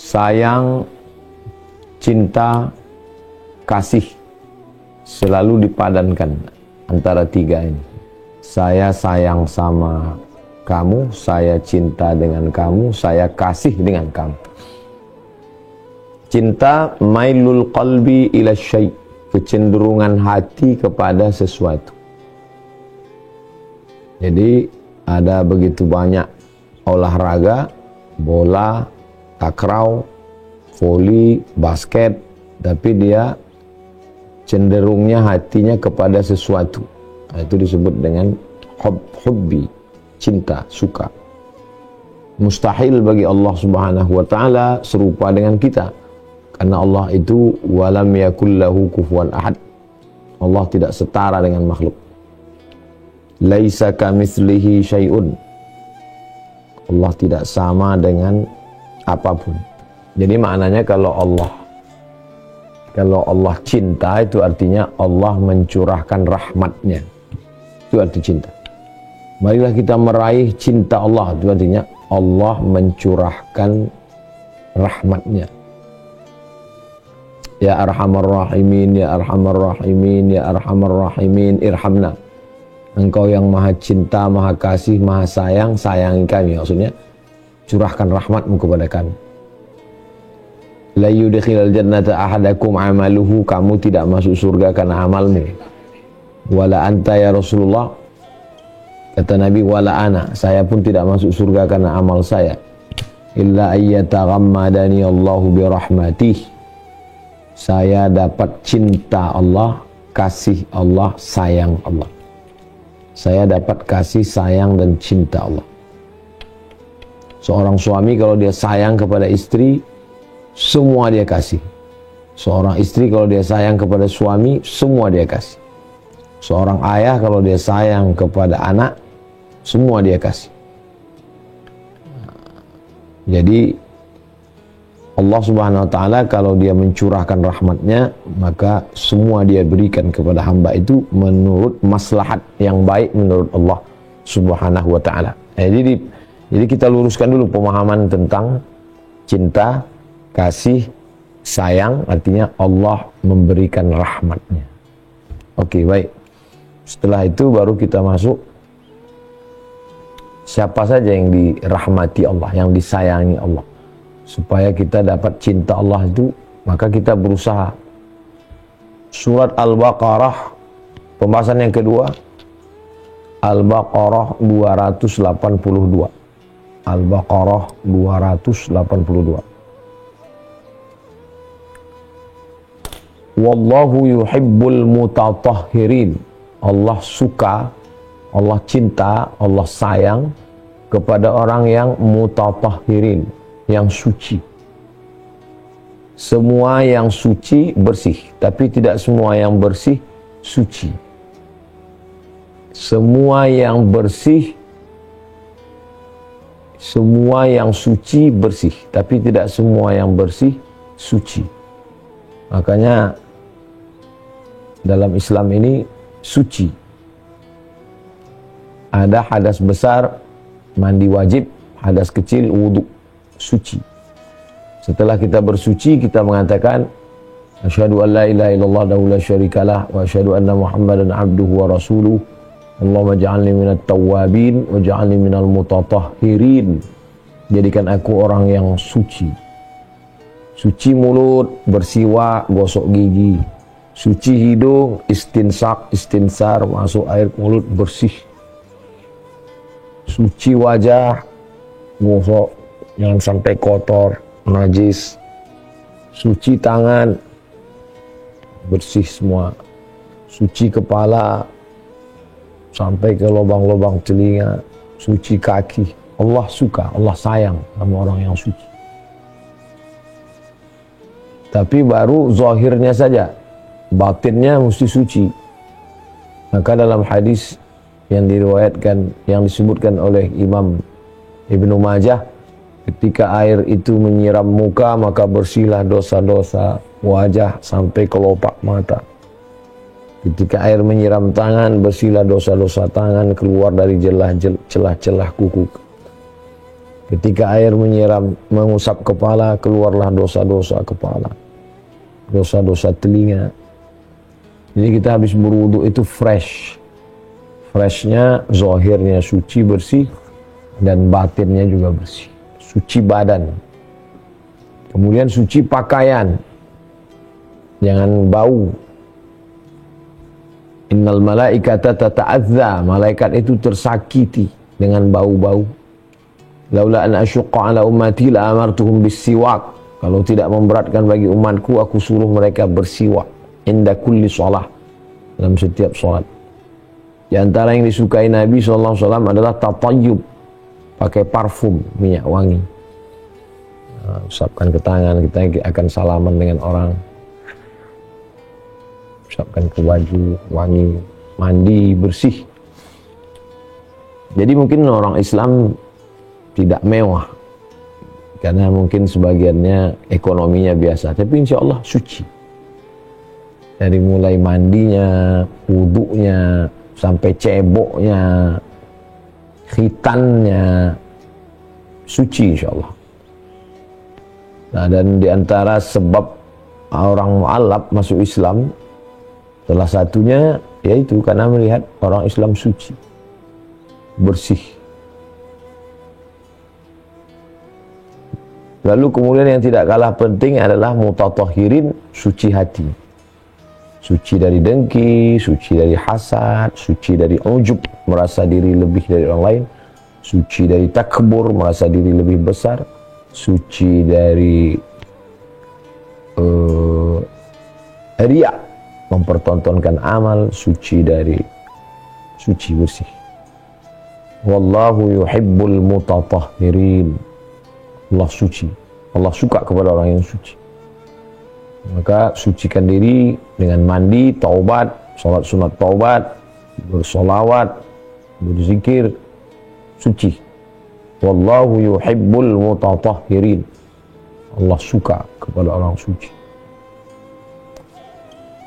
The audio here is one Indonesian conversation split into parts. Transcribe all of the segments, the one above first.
sayang, cinta, kasih selalu dipadankan antara tiga ini. Saya sayang sama kamu, saya cinta dengan kamu, saya kasih dengan kamu. Cinta mailul qalbi ila syai', kecenderungan hati kepada sesuatu. Jadi ada begitu banyak olahraga, bola, takraw, voli, basket, tapi dia cenderungnya hatinya kepada sesuatu. Itu disebut dengan hubbi, cinta, suka. Mustahil bagi Allah Subhanahu wa taala serupa dengan kita. Karena Allah itu walam yakul lahu kufuwan ahad. Allah tidak setara dengan makhluk. Laisa kamitslihi syai'un. Allah tidak sama dengan apapun. Jadi maknanya kalau Allah cinta, itu artinya Allah mencurahkan rahmatnya. Itu arti cinta. Marilah kita meraih cinta Allah. Itu artinya Allah mencurahkan rahmatnya. Ya Arhamar Rahimin, Ya Arhamar Rahimin, Ya Arhamar Rahimin, irhamna. Engkau yang maha cinta, maha kasih, maha sayang, sayangi kami. Maksudnya, curahkan rahmatmu kepada kami. La yudkhilal jannata ahadakum amaluhu, kamu tidak masuk surga karena amalmu. Wala anta ya Rasulullah, kata Nabi, wala ana, saya pun tidak masuk surga karena amal saya. Illa ayyataghammadani Allahu birahmatih, saya dapat cinta Allah, kasih Allah, sayang Allah. Saya dapat kasih, sayang, dan cinta Allah. Seorang suami kalau dia sayang kepada istri, semua dia kasih. Seorang istri kalau dia sayang kepada suami, semua dia kasih. Seorang ayah kalau dia sayang kepada anak, semua dia kasih. Jadi Allah Subhanahu wa taala kalau dia mencurahkan rahmatnya, maka semua dia berikan kepada hamba itu menurut maslahat yang baik menurut Allah Subhanahu wa taala. Jadi kita luruskan dulu pemahaman tentang cinta, kasih, sayang, artinya Allah memberikan rahmatnya. Oke, baik. Setelah itu baru kita masuk siapa saja yang dirahmati Allah, yang disayangi Allah. Supaya kita dapat cinta Allah itu, maka kita berusaha. Surat Al-Baqarah, pembahasan yang kedua, Al-Baqarah 282. Al-Baqarah 282. Wallahu yuhibbul mutatahhirin. Allah suka, Allah cinta, Allah sayang kepada orang yang mutatahhirin, yang suci. Semua yang suci bersih, tapi tidak semua yang bersih suci. Semua yang bersih, semua yang suci bersih, tapi tidak semua yang bersih suci. Makanya dalam Islam ini suci. Ada hadas besar, mandi wajib, hadas kecil, wudhu, suci. Setelah kita bersuci, kita mengatakan asyhadu an la ilaha illallah wa la syarikalah wa asyhadu anna Muhammadan abduhu wa rasuluh. Allahumma ja'alni minat tawwabin wa ja'alni minal mutatahhirin. Jadikan aku orang yang suci. Suci mulut, bersiwak, gosok gigi. Suci hidung, istinsar, masuk air ke mulut, bersih. Suci wajah, gosok, jangan sampai kotor, najis. Suci tangan, bersih semua. Suci kepala, sampai ke lubang-lubang telinga. Suci kaki. Allah suka, Allah sayang sama orang yang suci. Tapi baru zahirnya saja, batinnya mesti suci. Maka dalam hadis yang diriwayatkan, yang disebutkan oleh Imam Ibnu Majah, ketika air itu menyiram muka, maka bersihlah dosa-dosa wajah sampai kelopak mata. Ketika air menyiram tangan, bersihlah dosa-dosa tangan keluar dari celah-celah kuku. Ketika air menyiram, mengusap kepala, keluarlah dosa-dosa kepala, dosa-dosa telinga. Jadi kita habis berwudu itu fresh. Freshnya, zahirnya suci, bersih, dan batinnya juga bersih. Suci badan. Kemudian suci pakaian. Jangan bau. Innal malaikata tata'adza. Malaikat itu tersakiti dengan bau-bau. Laula an asyqa ala ummati la amartuhum bis-siwak. Kalau tidak memberatkan bagi umatku, aku suruh mereka bersiwak inda kulli shalah, dalam setiap salat. Di antara yang disukai Nabi SAW adalah tatayyub, pakai parfum, minyak wangi. Usapkan ke tangan, kita akan salaman dengan orang. Usapkan ke baju, wangi, mandi, bersih. Jadi mungkin orang Islam tidak mewah, karena mungkin sebagiannya ekonominya biasa, tapi insya Allah suci. Dari mulai mandinya, wudunya, sampai ceboknya, khitannya, suci insya Allah. Nah, dan diantara sebab orang mu'allab masuk Islam, salah satunya yaitu karena melihat orang Islam suci, bersih. Lalu kemudian yang tidak kalah penting adalah mutatahhirin, suci hati. Suci dari dengki, suci dari hasad, suci dari ujub, merasa diri lebih dari orang lain, suci dari takbur, merasa diri lebih besar, suci dari riya, mempertontonkan amal, suci dari suci bersih. Wallahu yuhibbul mutatahhirin. Allah suci. Allah suka kepada orang yang suci. Maka sucikan diri dengan mandi, taubat, sholat sunat taubat, bersolawat, berzikir, suci. Wallahu yuhibbul mutatahhirin. Allah suka kepada orang suci.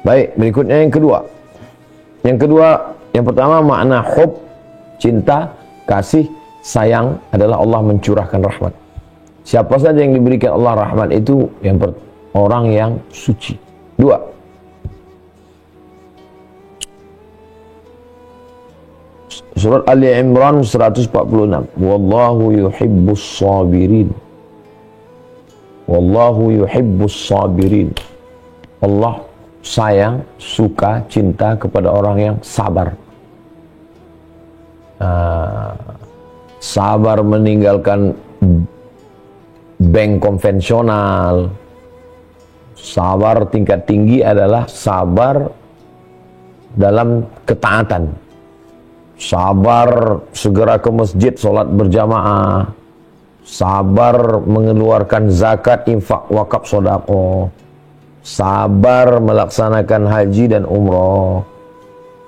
Baik, berikutnya yang kedua. Yang pertama makna hub, cinta, kasih, sayang adalah Allah mencurahkan rahmat. Siapa saja yang diberikan Allah rahmat itu orang yang suci. 2. Surat Ali Imran 146. Wallahu yuhibbus sabirin. Wallahu yuhibbus sabirin. Allah sayang, suka, cinta kepada orang yang sabar. Sabar meninggalkan bank konvensional. Sabar tingkat tinggi adalah sabar dalam ketaatan. Sabar segera ke masjid sholat berjamaah. Sabar mengeluarkan zakat, infak, wakaf, sedekah. Sabar melaksanakan haji dan umroh.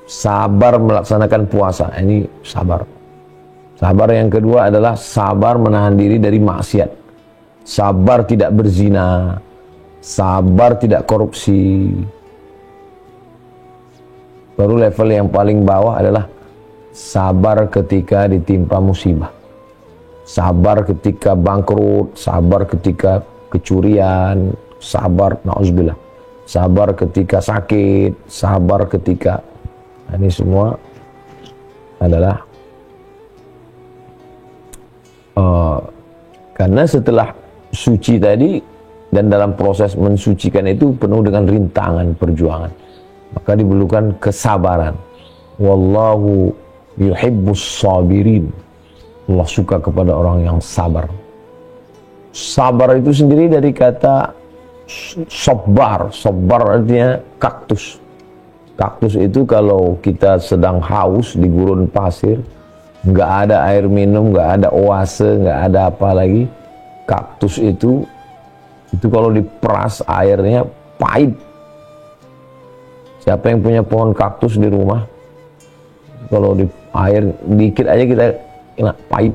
Sabar melaksanakan puasa. Ini sabar. Sabar yang kedua adalah sabar menahan diri dari maksiat. Sabar tidak berzina, sabar tidak korupsi. Baru level yang paling bawah adalah sabar ketika ditimpa musibah. Sabar ketika bangkrut, sabar ketika kecurian, sabar, na'udzubillah. Sabar ketika sakit, sabar ketika... Nah, ini semua adalah karena setelah suci tadi dan dalam proses mensucikan itu penuh dengan rintangan perjuangan, maka diperlukan kesabaran. Wallahu yuhibbus sabirin. Allah suka kepada orang yang sabar. Sabar itu sendiri dari kata sabar. Sabar artinya kaktus. Kaktus itu kalau kita sedang haus di gurun pasir, nggak ada air minum, nggak ada oase, nggak ada apa lagi, kaktus itu kalau diperas airnya pahit. Siapa yang punya pohon kaktus di rumah, kalau di air dikit aja kita kena pahit.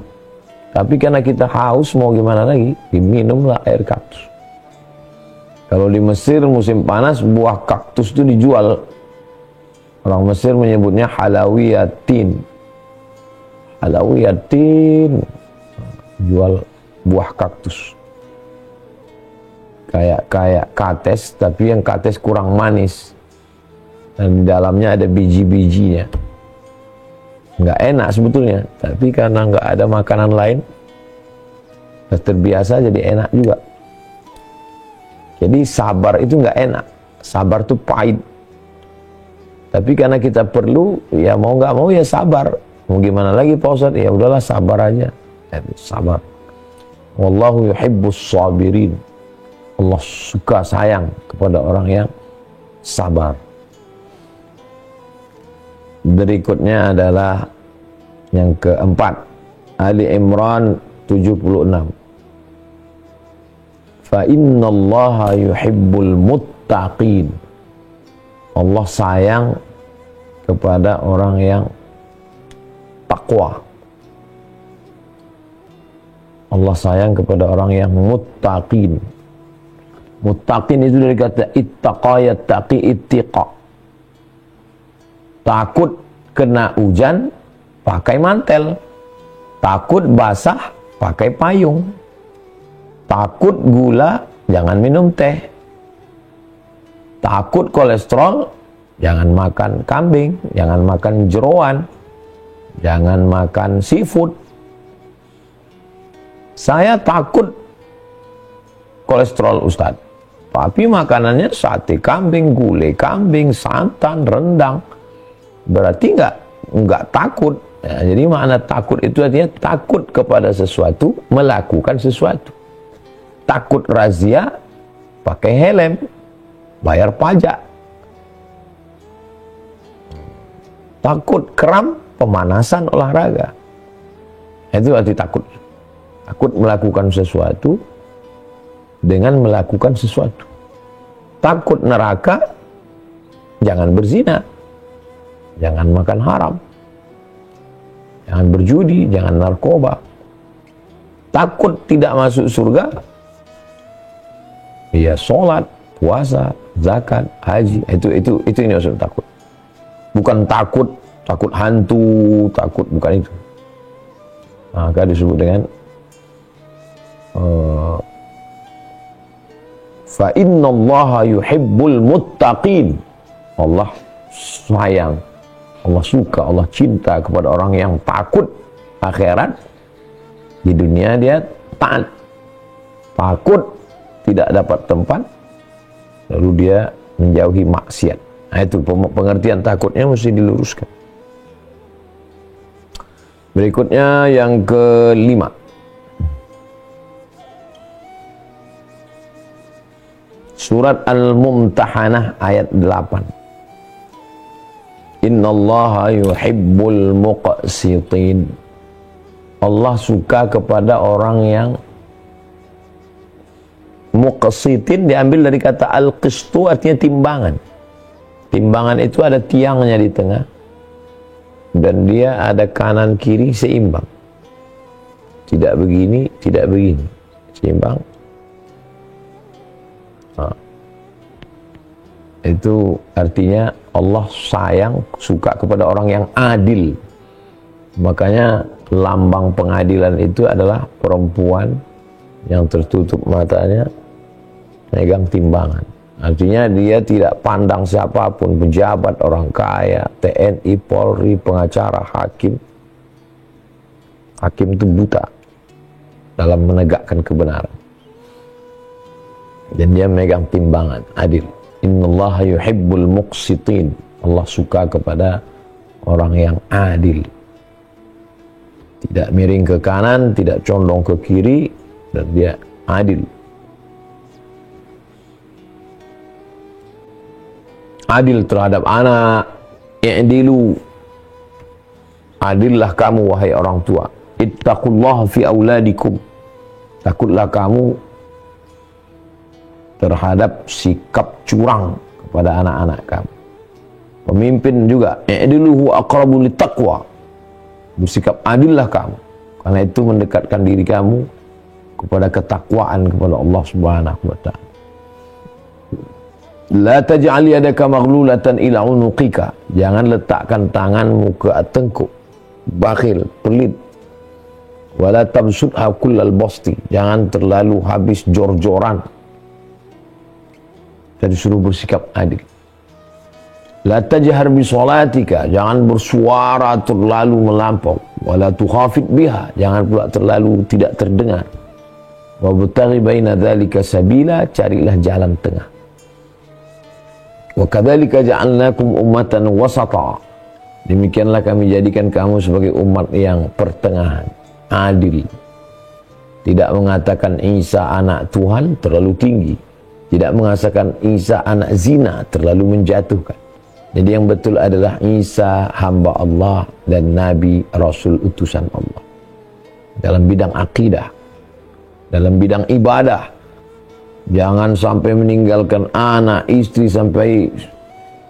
Tapi karena kita haus, mau gimana lagi, diminumlah air kaktus. Kalau di Mesir musim panas, buah kaktus itu dijual. Orang Mesir menyebutnya halawiyatin. Halawiyatin, jual buah kaktus. Kayak kates, tapi yang kates kurang manis. Dan di dalamnya ada biji-bijinya. Nggak enak sebetulnya, tapi karena nggak ada makanan lain, terbiasa jadi enak juga. Jadi sabar itu nggak enak, sabar itu pahit. Tapi karena kita perlu, ya mau nggak mau ya sabar. Mau gimana lagi Pak Ustadz? Ya udahlah sabar aja. Sabar. Wallahu yuhibbus sabirin. Allah suka sayang kepada orang yang sabar. Berikutnya adalah yang keempat, Ali Imran 76. Fa innallaha yuhibbul muttaqin. Allah sayang kepada orang yang takwa. Allah sayang kepada orang yang muttaqin. Muttaqin itu dari kata ittaqa yattaqi ittiqa. Takut kena hujan, pakai mantel. Takut basah, pakai payung. Takut gula, jangan minum teh. Takut kolesterol, jangan makan kambing, jangan makan jeroan, jangan makan seafood. Saya takut kolesterol Ustadz, tapi makanannya sate kambing, gulai kambing, santan, rendang. Berarti nggak takut. Ya, jadi makna takut itu artinya takut kepada sesuatu, melakukan sesuatu. Takut razia, pakai helm, bayar pajak. Takut kram, pemanasan olahraga. Itu arti takut. Takut melakukan sesuatu dengan melakukan sesuatu. Takut neraka, jangan berzina. Jangan makan haram, jangan berjudi, jangan narkoba. Takut tidak masuk surga, ya sholat, puasa, zakat, haji. Itu ini maksud takut. Bukan takut hantu, takut bukan itu. Maka disebut dengan fa innallaha yuhibbul muttaqin. Allah sayang, Allah suka, Allah cinta kepada orang yang takut akhirat. Di dunia dia taat, takut tidak dapat tempat, lalu dia menjauhi maksiat. Nah, itu pengertian takutnya mesti diluruskan. Berikutnya yang kelima, surat Al-Mumtahanah ayat 8. Innallaha yuhibbul muqsitin. Allah suka kepada orang yang muqsitin, diambil dari kata al-qistu, artinya timbangan. Timbangan itu ada tiangnya di tengah dan dia ada kanan kiri seimbang. Tidak begini, tidak begini. Seimbang. Itu artinya Allah sayang, suka kepada orang yang adil. Makanya lambang pengadilan itu adalah perempuan yang tertutup matanya, megang timbangan. Artinya dia tidak pandang siapapun, pejabat, orang kaya, TNI, Polri, pengacara, hakim. Hakim itu buta dalam menegakkan kebenaran. Dan dia megang timbangan, adil. Innallaha yuhibbul muqsitin. Allah suka kepada orang yang adil. Tidak miring ke kanan, tidak condong ke kiri, dan dia adil. Adil terhadap anak. I'dilu. Adillah kamu wahai orang tua. Ittaqullaha fi auladikum. Takutlah kamu terhadap sikap curang kepada anak-anak kamu. Pemimpin juga, i'diluhu aqrabu littaqwa. Bersikap adillah kamu, karena itu mendekatkan diri kamu kepada ketakwaan kepada Allah Subhanahu wa taala. La taj'al yadaka maghlulatan ila unuqika. Jangan letakkan tanganmu ke tengkuk. Bakhil, pelit. Wala tabsutha kullal basti, jangan terlalu habis jor-joran. Jadi suruh bersikap adil. La tajhar bi sholatika, jangan bersuara terlalu melampau. Wala tukhafit biha, jangan pula terlalu tidak terdengar. Wa butaghi baina dzalika sabila, carilah jalan tengah. Wa kadzalika ja'alnakum ummatan wasata, demikianlah kami jadikan kamu sebagai umat yang pertengahan, adil. Tidak mengatakan Isa anak Tuhan terlalu tinggi, tidak mengatakan Isa anak zina terlalu menjatuhkan. Jadi yang betul adalah Isa hamba Allah dan Nabi Rasul utusan Allah. Dalam bidang akidah, dalam bidang ibadah, jangan sampai meninggalkan anak, istri sampai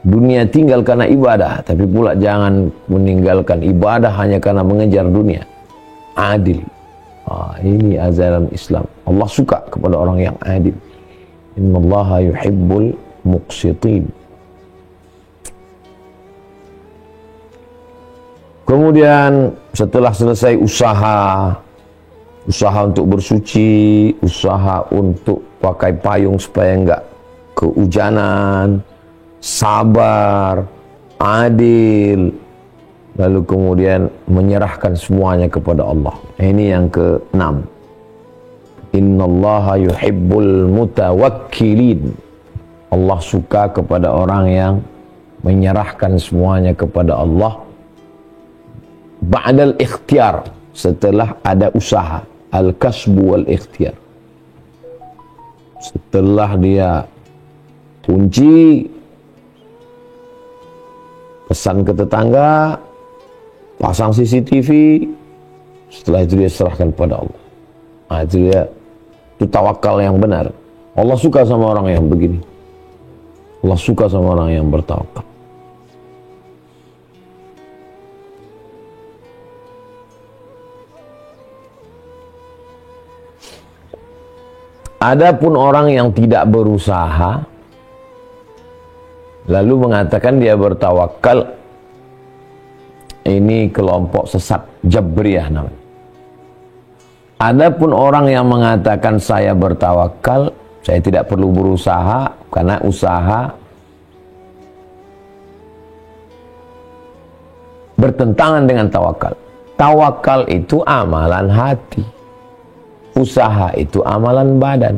dunia tinggal karena ibadah. Tapi pula jangan meninggalkan ibadah hanya karena mengejar dunia. Adil. Ini ajaran Islam. Allah suka kepada orang yang adil. Innallaha yuhibbul muqsitin. Kemudian setelah selesai usaha untuk bersuci, usaha untuk pakai payung supaya enggak kehujanan, sabar, adil, lalu kemudian menyerahkan semuanya kepada Allah. Ini yang ke-6. Innallaha yuhibbul mutawakkilin. Allah suka kepada orang yang menyerahkan semuanya kepada Allah ba'dal ikhtiar, setelah ada usaha, al-kasbu wal ikhtiar. Setelah dia kunci, pesan ke tetangga, pasang CCTV, setelah itu dia serahkan pada Allah. Itu tawakal yang benar. Allah suka sama orang yang begini. Allah suka sama orang yang bertawakal. Adapun orang yang tidak berusaha lalu mengatakan dia bertawakal, ini kelompok sesat Jabriyah namanya. Adapun orang yang mengatakan saya bertawakal, saya tidak perlu berusaha karena usaha bertentangan dengan tawakal. Tawakal itu amalan hati. Usaha itu amalan badan.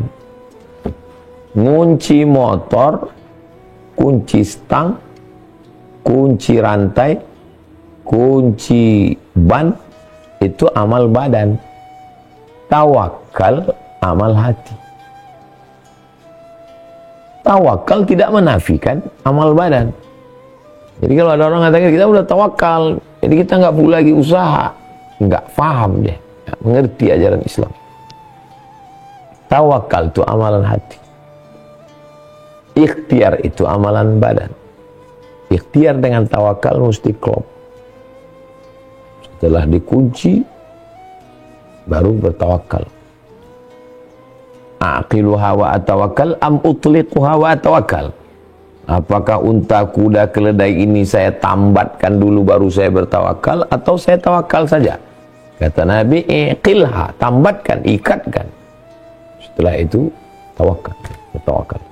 Ngunci motor, kunci stang, kunci rantai, kunci ban, itu amal badan. Tawakal amal hati. Tawakal tidak menafikan amal badan. Jadi kalau ada orang mengatakan kita udah tawakal, jadi kita nggak perlu lagi usaha, nggak paham dia, nggak mengerti ajaran Islam. Tawakal itu amalan hati. Ikhtiar itu amalan badan. Ikhtiar dengan tawakal mesti klop. Setelah dikunci, baru bertawakal. Aqiluha wa atawakal am utliquha wa atawakal. Apakah unta, kuda, keledai ini saya tambatkan dulu baru saya bertawakal, atau saya tawakal saja? Kata Nabi, iqilha, tambatkan, ikatkan. Setelah itu tawakal, bertawakal.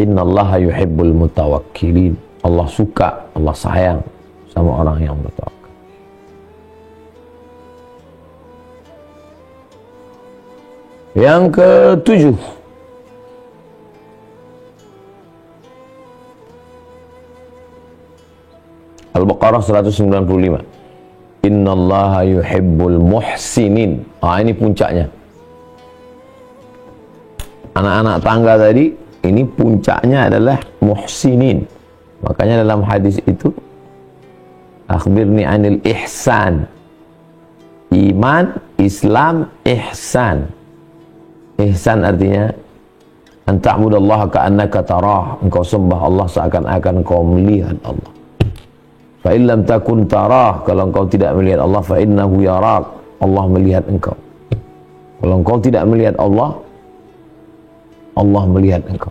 Innallaha yuhibbul mutawakkilin. Allah suka, Allah sayang sama orang yang bertawakal. Yang ke-7, Al-Baqarah 195. Innallaha yuhibbul muhsinin. Ini puncaknya. Anak-anak tangga tadi, ini puncaknya adalah muhsinin. Makanya dalam hadis itu, akhbirni anil ihsan. Iman, Islam, ihsan. Ihsan artinya anta'budallaha ka'annaka tarah. Engkau sembah Allah seakan-akan engkau melihat Allah. Fa in lam takun tarah, kalau engkau tidak melihat Allah, fa innahu yarak, Allah melihat engkau. Kalau engkau tidak melihat Allah, Allah melihat engkau.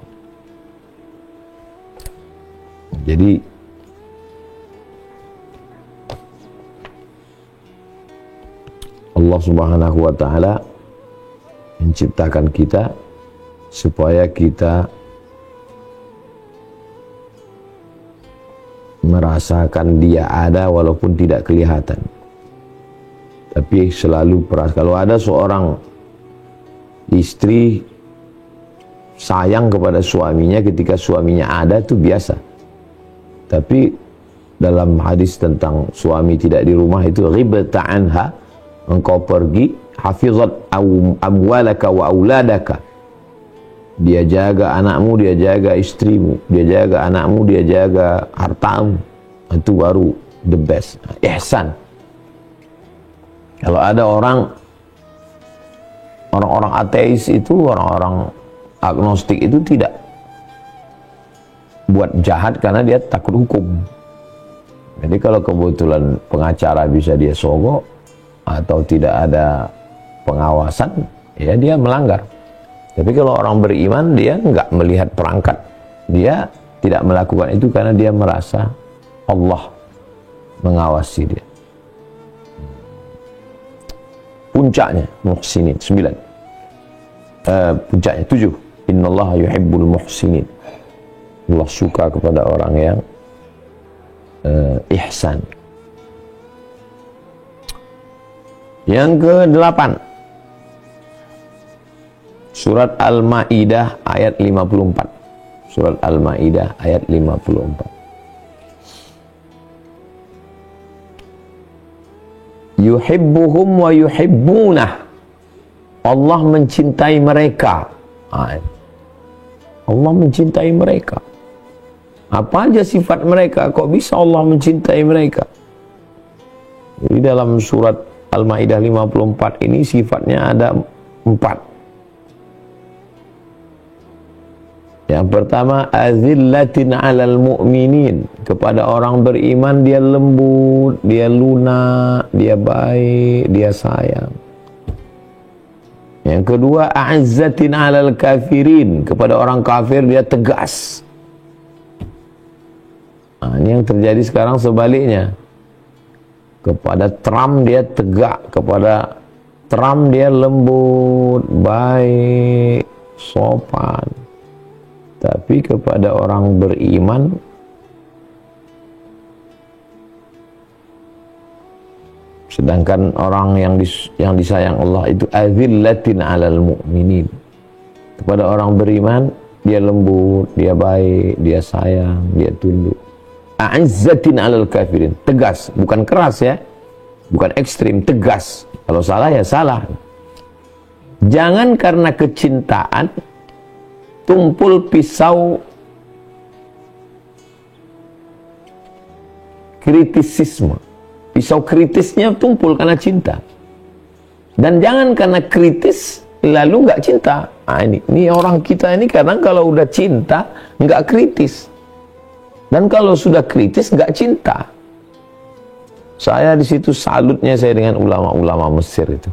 Jadi Allah Subhanahu wa taala menciptakan kita supaya kita merasakan dia ada walaupun tidak kelihatan. Tapi selalu kalau ada seorang istri sayang kepada suaminya ketika suaminya ada, itu biasa. Tapi dalam hadis tentang suami tidak di rumah itu ghibta anha, engkau pergi, hafizat amwalaka wa auladaka, dia jaga anakmu, dia jaga istrimu, dia jaga anakmu, dia jaga hartamu. Itu baru the best, ihsan. Kalau ada orang ateis itu, orang-orang agnostik itu tidak buat jahat karena dia takut hukum. Jadi kalau kebetulan pengacara bisa dia sogok atau tidak ada pengawasan, ya dia melanggar. Tapi kalau orang beriman, dia nggak melihat perangkat, dia tidak melakukan itu karena dia merasa Allah mengawasi dia. Puncaknya muhsinin 9, puncaknya 7, innallaha yuhibbul muhsinin. Allah suka kepada orang yang ihsan. Yang ke-8, Surat Al-Ma'idah ayat 54. Surat Al-Ma'idah ayat 54. Yuhibbuhum wa yuhibbunah. Allah mencintai mereka. Allah mencintai mereka. Apa aja sifat mereka? Kok bisa Allah mencintai mereka? Jadi dalam surat Al-Ma'idah 54 ini sifatnya ada 4. Yang pertama, azillatin 'alal mu'minin. Kepada orang beriman dia lembut, dia lunak, dia baik, dia sayang. Yang kedua, a'izzatin 'alal kafirin. Kepada orang kafir dia tegas. Nah, ini yang terjadi sekarang sebaliknya. Kepada Trump dia tegak, kepada Trump dia lembut, baik, sopan. Tapi kepada orang beriman sedangkan orang yang disayang Allah itu azillatin 'alal mu'minin. Kepada orang beriman dia lembut, dia baik, dia sayang, dia tunduk. A'izzatin 'alal kafirin, tegas, bukan keras ya. Bukan ekstrim, tegas. Kalau salah ya salah. Jangan karena kecintaan tumpul pisau kritisisme. Pisau kritisnya tumpul karena cinta. Dan jangan karena kritis lalu nggak cinta. Nah, ini orang kita ini kadang kalau udah cinta nggak kritis. Dan kalau sudah kritis nggak cinta. Saya di situ salutnya saya dengan ulama-ulama Mesir itu.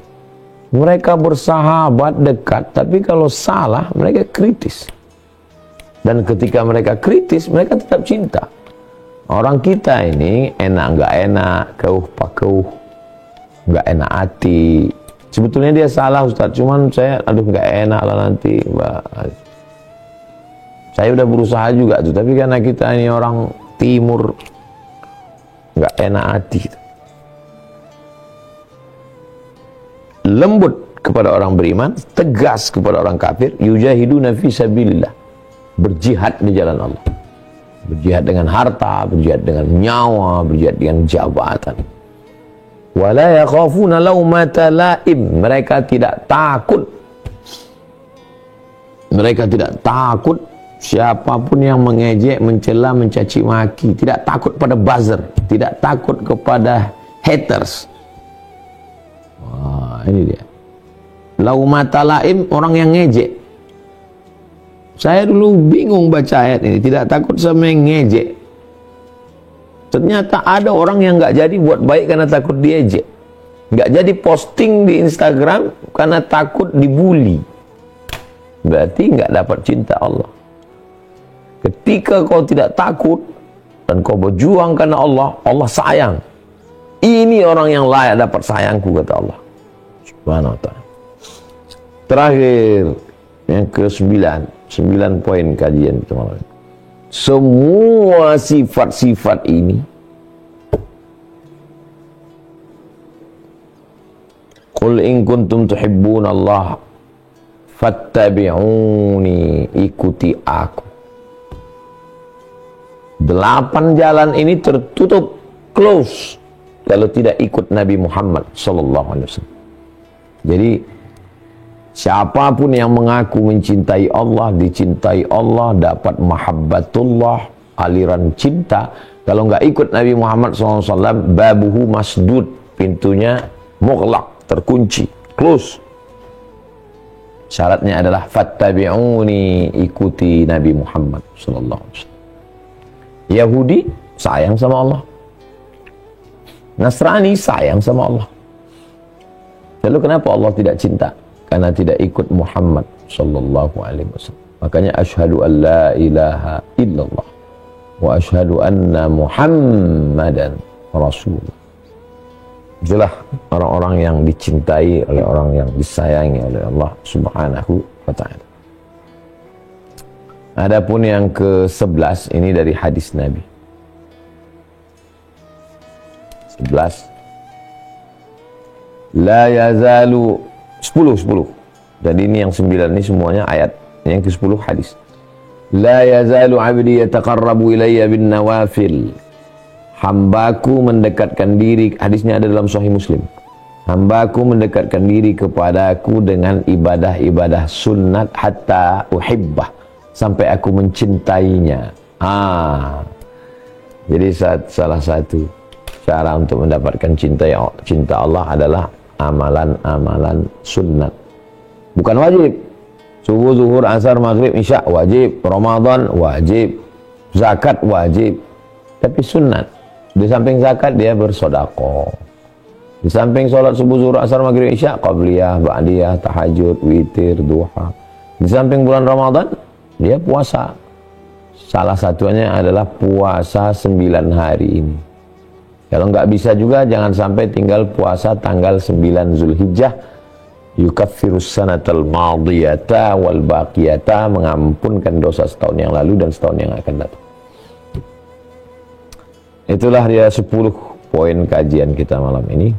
Mereka bersahabat dekat, tapi kalau salah mereka kritis. Dan ketika mereka kritis, mereka tetap cinta. Orang kita ini enak nggak enak, keuh pakeuh, nggak enak hati. Sebetulnya dia salah Ustaz, cuman saya nggak enak lah nanti, Mbak. Saya udah berusaha juga tuh, tapi karena kita ini orang timur, nggak enak hati. Lembut kepada orang beriman, tegas kepada orang kafir. Yujahiduna fi sabilillah, berjihad di jalan Allah, berjihad dengan harta, berjihad dengan nyawa, berjihad dengan jabatan. Wala yakhafuna laumata laim, mereka tidak takut, mereka tidak takut siapapun yang mengejek, mencela, mencaci maki, tidak takut pada buzzer, tidak takut kepada haters. Wah, ini dia. Laumata laim, orang yang ngejek. Saya dulu bingung baca ayat ini, tidak takut sama yang ngejek. Ternyata ada orang yang nggak jadi buat baik karena takut diejek, nggak jadi posting di Instagram karena takut dibully. Berarti nggak dapat cinta Allah. Ketika kau tidak takut dan kau berjuang karena Allah, Allah sayang. Ini orang yang layak dapat sayangku, kata Allah. Subhanahu wa ta'ala. Terakhir, yang ke-9, 9 poin kajian kita malam ini. Semua sifat-sifat ini Qul in kuntum tuhibbun Allah fattabi'uni, ikuti aku. 8 jalan ini tertutup, close, kalau tidak ikut Nabi Muhammad sallallahu alaihi wasallam. Jadi siapapun yang mengaku mencintai Allah, dicintai Allah, dapat mahabbatullah, aliran cinta, kalau nggak ikut Nabi Muhammad SAW, babuhu masdud, pintunya mughlaq, terkunci, close. Syaratnya adalah fattabi'uni, ikuti Nabi Muhammad SAW. Yahudi sayang sama Allah, Nasrani sayang sama Allah. Lalu kenapa Allah tidak cinta? Karena tidak ikut Muhammad sallallahu alaihi wasallam. Makanya asyhadu an la ilaha illallah wa asyhadu anna Muhammadan Rasulullah. Itulah orang-orang yang dicintai oleh orang yang disayangi oleh Allah Subhanahu wa ta'ala. Adapun yang ke-11 ini dari hadis Nabi. 11. La yazalu 10. Dan ini yang 9 ini semuanya ayat. Yang ke-10 hadis. La yazalu 'abdi yataqarrabu ilayya bin nawafil. Hambaku mendekatkan diri, hadisnya ada dalam Sahih Muslim. Hambaku mendekatkan diri kepadaku dengan ibadah-ibadah sunnat hatta uhibbah, sampai aku mencintainya. Jadi salah satu cara untuk mendapatkan cinta Allah adalah amalan-amalan sunnat. Bukan wajib. Subuh, zuhur, asar, maghrib, isya wajib, Ramadan wajib, zakat wajib, tapi sunnat. Di samping zakat dia bersedekah. Di samping sholat subuh, zuhur, asar, maghrib, isya, qabliyah, ba'diyah, tahajud, witir, duha. Di samping bulan Ramadan dia puasa. Salah satunya adalah puasa 9 hari ini. Kalau nggak bisa juga jangan sampai tinggal puasa tanggal 9 Zulhijjah. Yukaffirus sanatal madiyata wal baqiyata, mengampunkan dosa setahun yang lalu dan setahun yang akan datang. Itulah dia 10 poin kajian kita malam ini.